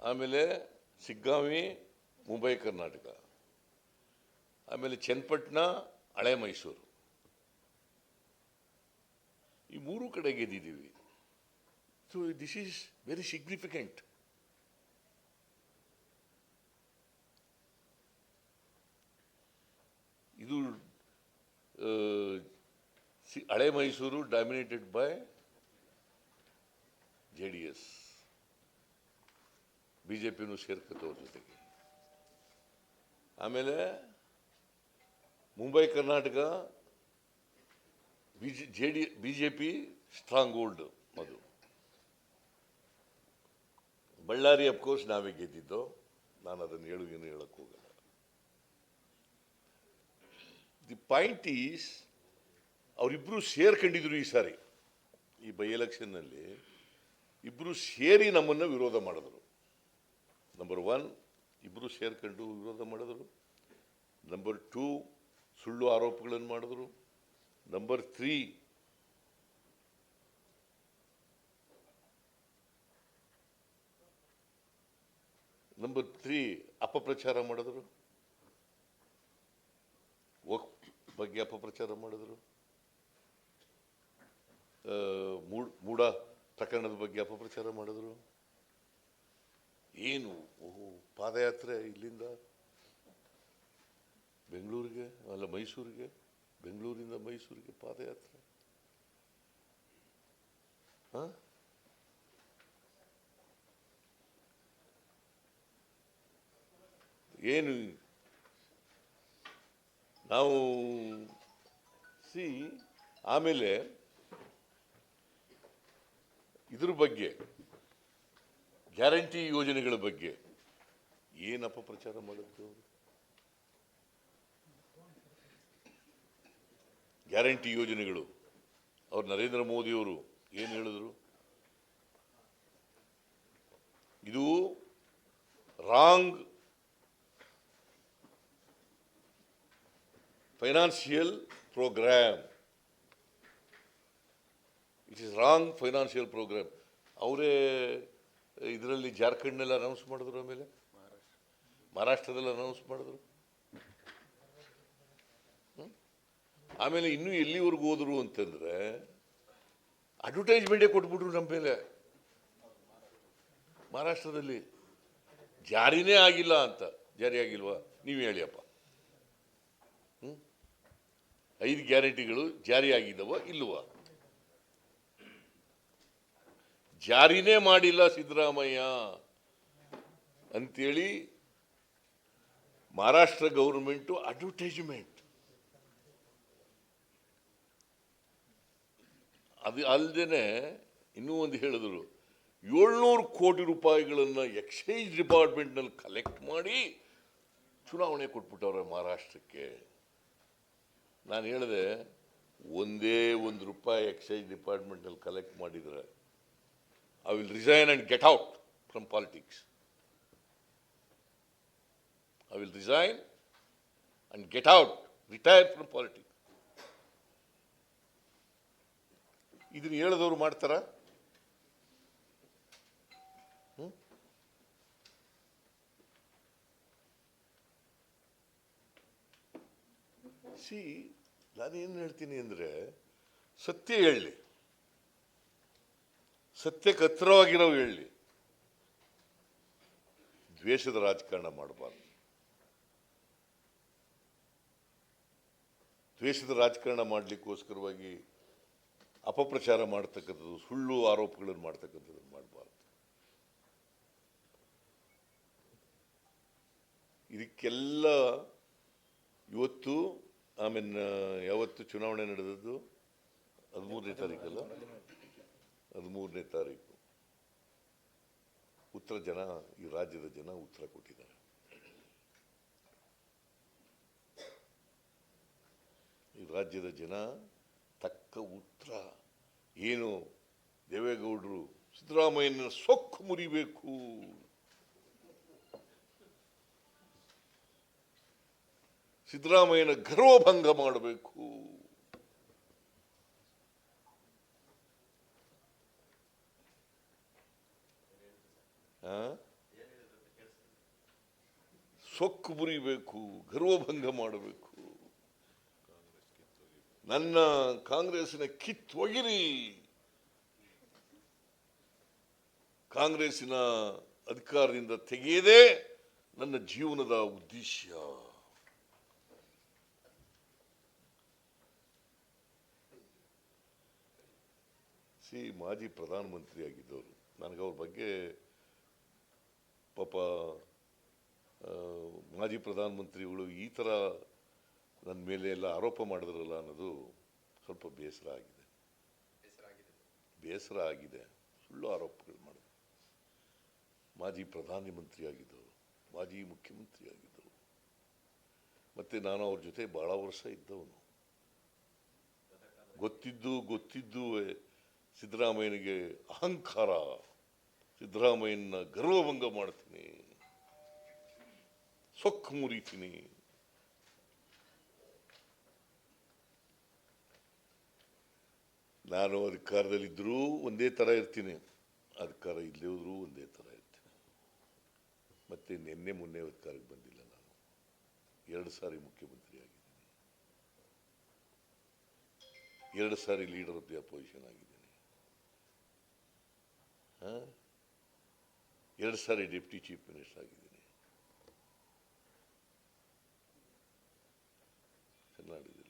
ಆಮೇಲೆ ಸಿಗ್ಗಾಂವಿ ಮುಂಬೈ ಕರ್ನಾಟಕ, ಆಮೇಲೆ ಚನ್ನಪಟ್ಟಣ ಹಳೆ ಮೈಸೂರು, ಈ ಮೂರು ಕಡೆ ಗೆದ್ದಿದ್ದೀವಿ. So this is very significant. ಇದು ಹಳೆ ಮೈಸೂರು ಡಾಮಿನೇಟೆಡ್ ಬೈ JDS, BJPನೂ ಸೇರ್ಕತ್ತವ್ರ ಜೊತೆಗೆ. ಆಮೇಲೆ Mumbai Karnataka BJP stronghold ಅದು. ಬಳ್ಳಾರಿ ಅಫ್ಕೋರ್ಸ್ ನಾವೇ ಗೆದ್ದಿದ್ದು, ನಾನು ಅದನ್ನು ಏನು ಹೇಳಕ್ ಹೋಗಲ್ಲ. ದಿ ಪಾಯಿಂಟ್ ಈಸ್ ಅವರಿಬ್ಬರು ಸೇರ್ಕೊಂಡಿದ್ರು ಈ ಸಾರಿ, ಈ ಬೈ ಎಲೆಕ್ಷನ್ನಲ್ಲಿ ಇಬ್ಬರು ಸೇರಿ ನಮ್ಮನ್ನು ವಿರೋಧ ಮಾಡಿದ್ರು. ನಂಬರ್ 1 ಇಬ್ಬರು ಸೇರ್ಕೊಂಡು ವಿರೋಧ ಮಾಡಿದ್ರು. ನಂಬರ್ 2 ಸುಳ್ಳು ಆರೋಪಗಳನ್ನು ಮಾಡಿದ್ರು. ನಂಬರ್ 3 ಅಪಪ್ರಚಾರ ಮಾಡಿದ್ರು, ಬಗ್ಗೆ ಅಪಪ್ರಚಾರ ಮಾಡಿದ್ರು, ಮೂಢ ಪ್ರಕರಣದ ಬಗ್ಗೆ ಅಪಪ್ರಚಾರ ಮಾಡಿದ್ರು. ಏನು ಪಾದಯಾತ್ರೆ ಇಲ್ಲಿಂದ ಬೆಂಗಳೂರಿಗೆ, ಅಲ್ಲ ಮೈಸೂರಿಗೆ, ಬೆಂಗಳೂರಿಂದ ಮೈಸೂರಿಗೆ ಪಾದಯಾತ್ರೆ. ಏನು ನಾವು ಆಮೇಲೆ ಇದ್ರ ಬಗ್ಗೆ ಗ್ಯಾರಂಟಿ ಯೋಜನೆಗಳ ಬಗ್ಗೆ ಏನು ಅಪಪ್ರಚಾರ ಮಾಡಿದ್ರು. ಗ್ಯಾರಂಟಿ ಯೋಜನೆಗಳು ಅವ್ರು ನರೇಂದ್ರ ಮೋದಿಯವರು ಏನು ಹೇಳಿದ್ರು, ಇದು wrong financial program, it is wrong financial program. ಅವರೇ ಇದರಲ್ಲಿ ಜಾರ್ಖಂಡ್ನೆಲ್ಲ ಅನೌನ್ಸ್ ಮಾಡಿದ್ರು, ಆಮೇಲೆ ಮಹಾರಾಷ್ಟ್ರದಲ್ಲಿ ಅನೌನ್ಸ್ ಮಾಡಿದ್ರು. ಆಮೇಲೆ ಇನ್ನೂ ಎಲ್ಲಿವರೆಗೂ ಹೋದ್ರು ಅಂತಂದ್ರೆ ಅಡ್ವರ್ಟೈಸ್ಮೆಂಟೇ ಕೊಟ್ಬಿಟ್ರು ನಮ್ಮ ಮೇಲೆ. ಮಹಾರಾಷ್ಟ್ರದಲ್ಲಿ ಜಾರಿನೇ ಆಗಿಲ್ಲ ಅಂತ. ಜಾರಿ ಆಗಿಲ್ವಾ? ನೀವು ಹೇಳಿಯಪ್ಪ. 5 ಗ್ಯಾರಂಟಿಗಳು ಜಾರಿ ಆಗಿದ್ದವ ಇಲ್ವ? ಜಾರಿನೇ ಮಾಡಿಲ್ಲ ಸಿದ್ದರಾಮಯ್ಯ ಅಂತೇಳಿ ಮಹಾರಾಷ್ಟ್ರ ಗೌರ್ಮೆಂಟು ಅಡ್ವರ್ಟೈಸ್ಮೆಂಟ್. ಅದು ಅಲ್ಲದೇನೆ ಇನ್ನೂ ಒಂದು ಹೇಳಿದ್ರು, 700 ಕೋಟಿ ರೂಪಾಯಿಗಳನ್ನು ಎಕ್ಸೈಸ್ ಡಿಪಾರ್ಟ್ಮೆಂಟ್ನಲ್ಲಿ ಕಲೆಕ್ಟ್ ಮಾಡಿ ಚುನಾವಣೆ ಕೊಟ್ಬಿಟ್ಟವ್ರೆ ಮಹಾರಾಷ್ಟ್ರಕ್ಕೆ. ನಾನು ಹೇಳಿದೆ, ಒಂದೇ ₹1 ಎಕ್ಸೈಸ್ ಡಿಪಾರ್ಟ್ಮೆಂಟ್ನಲ್ಲಿ ಕಲೆಕ್ಟ್ ಮಾಡಿದರೆ I will resign and get out from politics. I will resign and get out, retire from politics. ಇದನ್ನು ಹೇಳಿದವರು ಮಾಡ್ತಾರಾ? ನಾನೇನು ಹೇಳ್ತೀನಿ ಅಂದರೆ, ಸತ್ಯ ಹೇಳಿ, ಸತ್ಯಕ್ಕೆ ಹತ್ತಿರವಾಗಿರೋ ಹೇಳಿ, ದ್ವೇಷದ ರಾಜಕಾರಣ ಮಾಡಬಾರ್ದು. ದ್ವೇಷದ ರಾಜಕಾರಣ ಮಾಡಲಿಕ್ಕೋಸ್ಕರವಾಗಿ ಅಪಪ್ರಚಾರ ಮಾಡ್ತಕ್ಕಂಥದ್ದು, ಸುಳ್ಳು ಆರೋಪಗಳನ್ನು ಮಾಡ್ತಕ್ಕಂಥದ್ದು ಮಾಡಬಾರ್ದು. ಇದಕ್ಕೆಲ್ಲ ಇವತ್ತು, ಆಮೇಲೆ ಯಾವತ್ತು ಚುನಾವಣೆ ನಡೆದದ್ದು? 13ನೇ ತಾರೀಕಲ್ಲ, 13ನೇ ತಾರೀಕು ಉತ್ತರ ಜನ, ಈ ರಾಜ್ಯದ ಜನ ಉತ್ತರ ಕೊಟ್ಟಿದ್ದಾರೆ. ಈ ರಾಜ್ಯದ ಜನ ತಕ್ಕ ಉತ್ತರ ಏನು, ದೇವೇಗೌಡರು ಸಿದ್ದರಾಮಯ್ಯನ ಸೊಕ್ಕು ಮುರಿಬೇಕು, ಸಿದ್ದರಾಮಯ್ಯನ ಗರ್ವಭಂಗ ಮಾಡಬೇಕು, ಸೊಕ್ಕು ಮುರಿಬೇಕು, ಗರ್ವಭಂಗ ಮಾಡಬೇಕು, ನನ್ನ ಕಾಂಗ್ರೆಸ್ಸಿನ ಕಿತ್ತೊಗಿರಿ, ಕಾಂಗ್ರೆಸ್ಸಿನ ಅಧಿಕಾರದಿಂದ ತೆಗೆಯದೇ ನನ್ನ ಜೀವನದ ಉದ್ದೇಶ. ಮಾಜಿ ಪ್ರಧಾನಮಂತ್ರಿ ಆಗಿದ್ದವರು, ನನಗೆ ಅವ್ರ ಬಗ್ಗೆ ಪಾಪ ಮಾಜಿ ಪ್ರಧಾನಮಂತ್ರಿಗಳು ಈ ಥರ ನನ್ನ ಮೇಲೆ ಎಲ್ಲ ಆರೋಪ ಮಾಡಿದ್ರಲ್ಲ ಅನ್ನೋದು ಸ್ವಲ್ಪ ಬೇಸರ ಆಗಿದೆ. ಸುಳ್ಳು ಆರೋಪಗಳು ಮಾಡಿದ್ರು. ಮಾಜಿ ಪ್ರಧಾನಮಂತ್ರಿ ಆಗಿದ್ದವರು, ಮಾಜಿ ಮುಖ್ಯಮಂತ್ರಿ ಆಗಿದ್ದವರು, ಮತ್ತು ನಾನು ಅವ್ರ ಜೊತೆ ಭಾಳ ವರ್ಷ ಇದ್ದವನು. ಗೊತ್ತಿದ್ದು ಸಿದ್ದರಾಮಯ್ಯನಿಗೆ ಅಹಂಕಾರ, ಸಿದ್ದರಾಮಯ್ಯನ ಗರ್ವಭಂಗ ಮಾಡ್ತೀನಿ, ಸೊಕ್ಕು ಮುರಿತೀನಿ. ನಾನು ಅಧಿಕಾರದಲ್ಲಿದ್ದರೂ ಒಂದೇ ಥರ ಇರ್ತೀನಿ, ಅಧಿಕಾರ ಇಲ್ಲದೇ ಹೋದ್ರೂ ಒಂದೇ ಥರ ಇರ್ತೀನಿ. ಮತ್ತೆ ನಿನ್ನೆ ಮೊನ್ನೆ ಅಧಿಕಾರಕ್ಕೆ ಬಂದಿಲ್ಲ. ನಾನು 2 ಸಾರಿ ಮುಖ್ಯಮಂತ್ರಿ ಆಗಿದ್ದೀನಿ, 2 ಸಾರಿ ಲೀಡರ್ ಆಫ್ ದಿ ಅಪೋಸಿಷನ್ ಆಗಿದ್ದೀನಿ, 2 ಸಾರಿ ಡೆಪ್ಟಿ ಚೀಫ್ ಮಿನಿಸ್ಟರ್ ಆಗಿದ್ದೀನಿ. ಕರ್ನಾಟಕದಲ್ಲಿ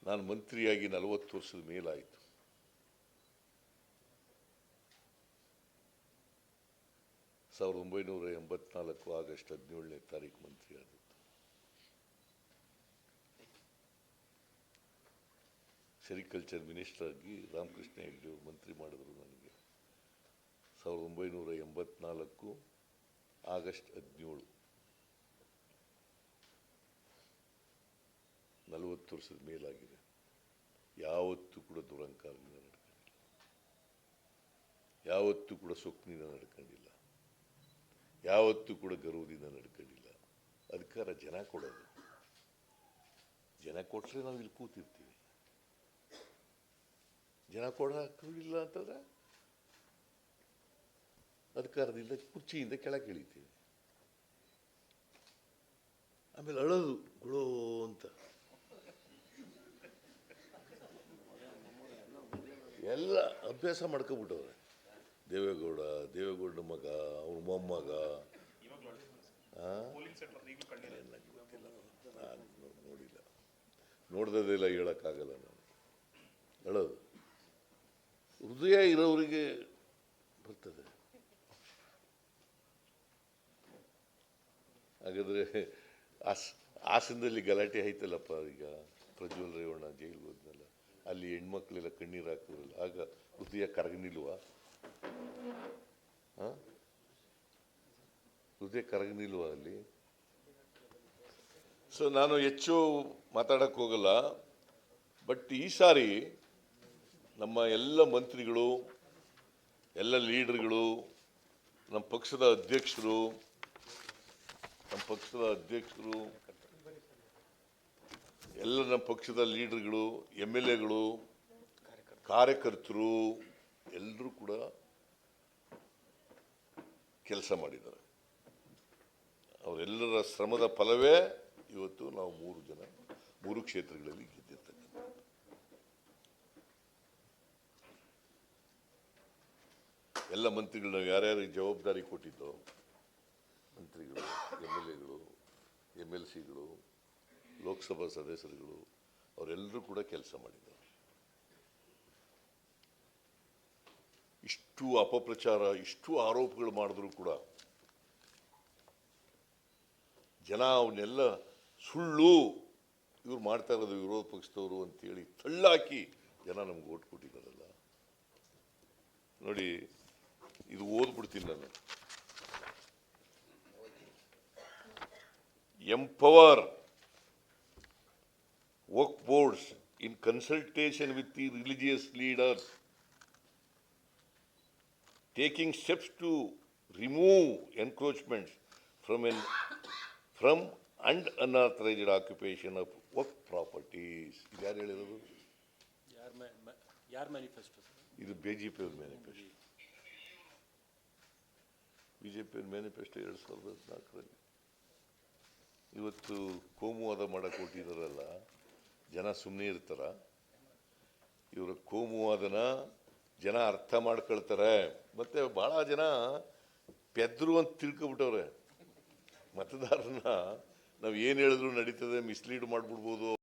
ನಾನು ಮಂತ್ರಿಯಾಗಿ 40 ವರ್ಷದ ಮೇಲಾಯಿತು. ಸಾವಿರದ 1984 ಆಗಸ್ಟ್ 17ನೇ ತಾರೀಕು ಮಂತ್ರಿ ಆದದ್ದು. ಸೆರಿಕಲ್ಚರ್ ಮಿನಿಸ್ಟರ್ ಆಗಿ ರಾಮಕೃಷ್ಣ ಹೆಗಡೆ ಅವರು ಮಂತ್ರಿ ಮಾಡಿದ್ರು ನನಗೆ 1984 ಆಗಸ್ಟ್ 17. 40 ವರ್ಷದ ಮೇಲಾಗಿದೆ. ಯಾವತ್ತೂ ಕೂಡ ದುರಂಕಾರದಿಂದ ನಡ್ಕೊಂಡಿಲ್ಲ, ಯಾವತ್ತೂ ಕೂಡ ಸೊಕ್ಕಿನಿಂದ ನಡ್ಕೊಂಡಿಲ್ಲ, ಯಾವತ್ತೂ ಕೂಡ ಗರ್ವದಿಂದ ನಡ್ಕೊಂಡಿಲ್ಲ. ಅಧಿಕಾರ ಜನ ಕೊಡೋದು, ಜನ ಕೊಟ್ಟರೆ ನಾವು ಇಲ್ಲಿ ಕೂತಿರ್ತೀವಿ. ಜನ ಕೊಡೋಕ್ಕಿಲ್ಲ ಅಂತಂದ್ರೆ ಅಧಿಕಾರದಿಂದ ಕುರ್ಚಿಯಿಂದ ಕೆಳಗೆ ಇಳಿತೀವಿ. ಆಮೇಲೆ ಅಳೋದು ಗುಳೋ ಅಂತ. ಎಲ್ಲ ಅಭ್ಯಾಸ ಮಾಡ್ಕೊಬಿಟ್ಟವ್ರೆ. ದೇವೇಗೌಡ ಮಗ, ಅವ್ರ ಮೊಮ್ಮಗ, ನಾನು ನೋಡಿಲ್ಲ, ನೋಡ್ದದೆಲ್ಲ ಹೇಳೋಕ್ಕಾಗಲ್ಲ. ನಾನು ಹೇಳೋದು ಹೃದಯ ಇರೋರಿಗೆ ಬರ್ತದೆ. ಹಾಗಾದರೆ ಹಾಸನದಲ್ಲಿ ಗಲಾಟೆ ಆಯ್ತಲ್ಲಪ್ಪ, ಈಗ ಪ್ರಜ್ವಲ್ ರೇವಣ್ಣ ಜೈಲಿಗೆ ಹೋದ್ನಲ್ಲ, ಅಲ್ಲಿ ಹೆಣ್ಮಕ್ಳೆಲ್ಲ ಕಣ್ಣೀರು ಹಾಕಿದ್ರಲ್ಲ, ಆಗ ಹೃದಯ ಕರಗನಿಲ್ವಾ? ಹೃದಯ ಕರಗನಿಲ್ವಾ ಅಲ್ಲಿ? ಸೊ ನಾನು ಹೆಚ್ಚು ಮಾತಾಡಕ್ಕೆ ಹೋಗಲ್ಲ. ಬಟ್ ಈ ಸಾರಿ ನಮ್ಮ ಎಲ್ಲ ಮಂತ್ರಿಗಳು, ಎಲ್ಲ ಲೀಡರ್ಗಳು, ನಮ್ಮ ಪಕ್ಷದ ಅಧ್ಯಕ್ಷರು, ಎಲ್ಲ ನಮ್ಮ ಪಕ್ಷದ ಲೀಡರ್ಗಳು, MLAಗಳು, ಕಾರ್ಯಕರ್ತರು ಎಲ್ಲರೂ ಕೂಡ ಕೆಲಸ ಮಾಡಿದ್ದಾರೆ. ಅವರೆಲ್ಲರ ಶ್ರಮದ ಫಲವೇ ಇವತ್ತು ನಾವು 3 ಕ್ಷೇತ್ರಗಳಲ್ಲಿ ಗೆದ್ದಿರ್ತಕ್ಕಂಥ. ಎಲ್ಲ ಮಂತ್ರಿಗಳು ನಾವು ಯಾರ್ಯಾರಿಗೆ ಜವಾಬ್ದಾರಿ ಕೊಟ್ಟಿದ್ದೋ, ಮಂತ್ರಿಗಳು, MLAಗಳು, MLCಗಳು, ಲೋಕಸಭಾ ಸದಸ್ಯರುಗಳು, ಅವರೆಲ್ಲರೂ ಕೂಡ ಕೆಲಸ ಮಾಡಿದ್ದಾರೆ. ಇಷ್ಟು ಅಪಪ್ರಚಾರ, ಇಷ್ಟು ಆರೋಪಗಳು ಮಾಡಿದ್ರು ಕೂಡ ಜನ ಅವನ್ನೆಲ್ಲ ಸುಳ್ಳು, ಇವ್ರು ಮಾಡ್ತಾ ಇರೋದು ವಿರೋಧ ಪಕ್ಷದವರು ಅಂತೇಳಿ ತಳ್ಳಾಕಿ ಜನ ನಮ್ಗೆ ಓಟ್ ಕೊಟ್ಟಿದ್ದಾರಲ್ಲ. ನೋಡಿ, ಇದು ಓದ್ಬಿಡ್ತೀನಿ ನಾನು. Empower work boards in consultation with the religious leaders, taking steps to remove encroachments from and unauthorized occupation of work properties. ಇದು ಯಾರು ಹೇಳಿರೋದು? ಯಾರ ಮ್ಯಾನಿಫೆಸ್ಟೋ? ಇದು BJP ಅವ್ರ ಮ್ಯಾನಿಫೆಸ್ಟೋ. BJP ಅವ್ರ ಮ್ಯಾನಿಫೆಸ್ಟೋ 2014ರಲ್ಲಿ. ಇವತ್ತು ಕೋಮುವಾದ ಮಾಡಕ್ಕೆ ಹೊಟ್ಟಿದಾರಲ್ಲ, ಜನ ಸುಮ್ಮನೆ ಇರ್ತಾರ? ಇವರ ಕೋಮುವಾದನ ಜನ ಅರ್ಥ ಮಾಡ್ಕೊಳ್ತಾರೆ. ಮತ್ತೆ ಭಾಳ ಜನ ಪೆದ್ರು ಅಂತ ತಿಳ್ಕೊಬಿಟ್ಟವ್ರೆ. ಮತದಾರನ ನಾವು ಏನು ಹೇಳಿದ್ರು ನಡೀತದೆ, ಮಿಸ್ಲೀಡ್ ಮಾಡಿಬಿಡ್ಬೋದು